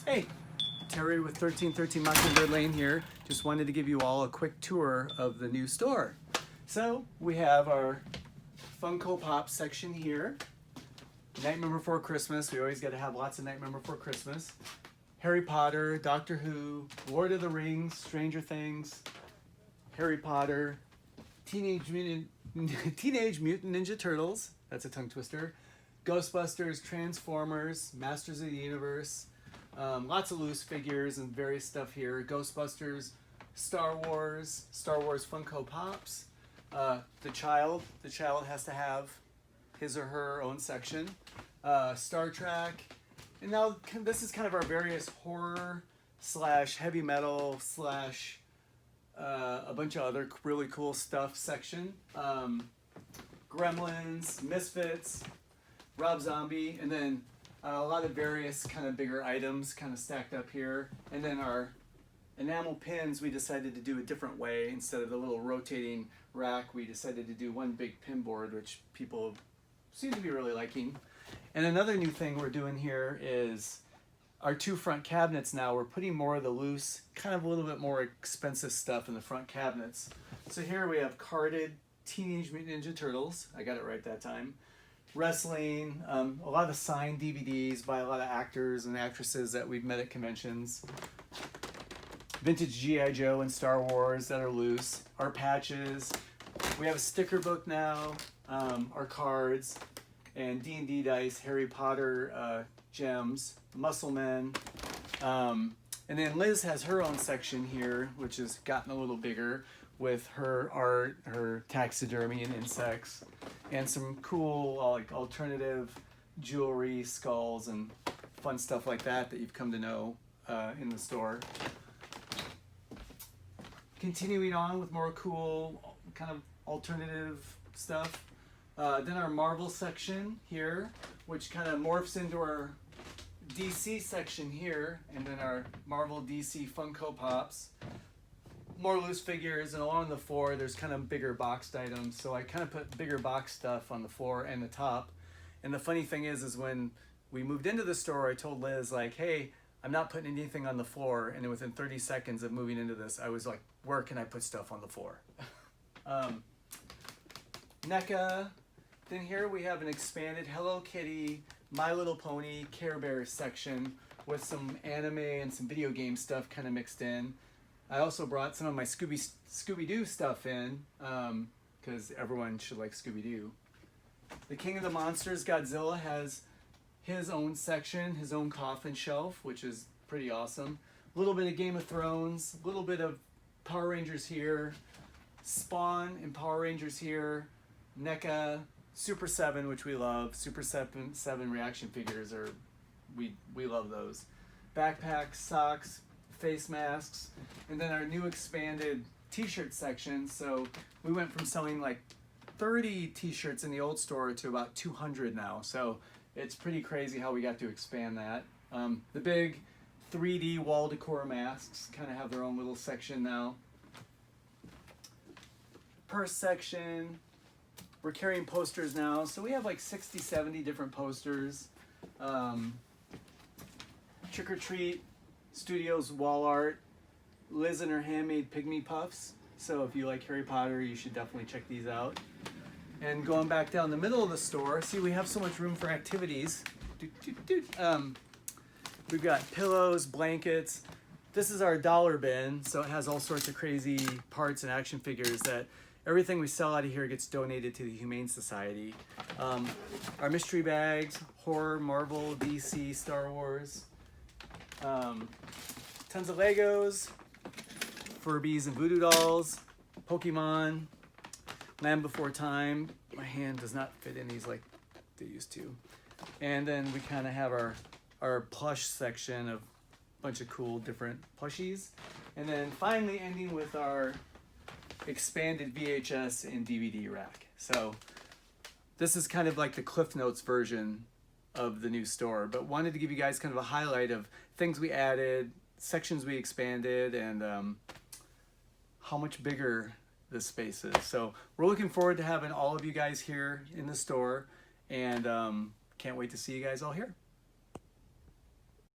Hey, Terry with 1313 Mockingbird Lane here. Just wanted to give you all a quick tour of the new store. So we have our Funko Pop section here. Nightmare Before Christmas. We always got to have lots of Nightmare Before Christmas. Harry Potter, Doctor Who, Lord of the Rings, Stranger Things, Harry Potter, Teenage Mutant Ninja Turtles. That's a tongue twister. Ghostbusters, Transformers, Masters of the Universe. Lots of loose figures and various stuff here. Ghostbusters, Star Wars Funko Pops. The child has to have his or her own section. Star Trek. And now this is kind of our various horror / heavy metal / a bunch of other really cool stuff section. Gremlins, Misfits, Rob Zombie, and then a lot of various kind of bigger items kind of stacked up here. And then our enamel pins, we decided to do a different way. Instead of the little rotating rack, we decided to do one big pin board, which people seem to be really liking. And another new thing we're doing here is our two front cabinets now. We're putting more of the loose, kind of a little bit more expensive stuff in the front cabinets. So here we have carded Teenage Mutant Ninja Turtles. I got it right that time. Wrestling, a lot of signed DVDs by a lot of actors and actresses that we've met at conventions. Vintage G.I. Joe and Star Wars that are loose. Our patches. We have a sticker book now. Our cards. And D&D dice, Harry Potter gems, Muscle Men. And then Liz has her own section here, which has gotten a little bigger with her art, her taxidermy and insects, and some cool like alternative jewelry, skulls, and fun stuff like that that you've come to know in the store. Continuing on with more cool kind of alternative stuff. Then our Marvel section here, which kind of morphs into our DC section here, and then our Marvel DC Funko Pops. More loose figures, and along the floor there's kind of bigger boxed items, so I kind of put bigger box stuff on the floor and the top. And the funny thing is when we moved into the store, I told Liz, like, hey, I'm not putting anything on the floor, and then within 30 seconds of moving into this, I was like, where can I put stuff on the floor? NECA. Then here we have an expanded Hello Kitty, My Little Pony, Care Bears section with some anime and some video game stuff kind of mixed in. I also brought some of my Scooby-Doo stuff in, because everyone should like Scooby-Doo. The King of the Monsters, Godzilla, has his own section, his own coffin shelf, which is pretty awesome. A little bit of Game of Thrones, a little bit of Power Rangers here, Spawn and Power Rangers here, NECA, Super 7, which we love. Super 7 reaction figures we love those. Backpacks, socks, face masks, and then our new expanded t-shirt section. So we went from selling like 30 t-shirts in the old store to about 200 now. So it's pretty crazy how we got to expand that. The big 3D wall decor masks kind of have their own little section now. Purse section. We're carrying posters now. So we have like 60, 70 different posters. Trick or Treat Studios wall art, Liz and her handmade pygmy puffs. So if you like Harry Potter, you should definitely check these out. And going back down the middle of the store, see, we have so much room for activities. We've got pillows, blankets. This is our dollar bin, so it has all sorts of crazy parts and action figures that everything we sell out of here gets donated to the Humane Society. Our mystery bags, horror, Marvel, DC, Star Wars. Tons of Legos, Furbies and voodoo dolls, Pokemon, Land Before Time. My hand does not fit in these like they used to. And then we kind of have our plush section of a bunch of cool different plushies. And then finally ending with our expanded VHS and DVD rack. So this is kind of like the Cliff Notes version of the new store, but wanted to give you guys kind of a highlight of things we added, sections we expanded, and how much bigger this space is. So we're looking forward to having all of you guys here in the store, and can't wait to see you guys all here.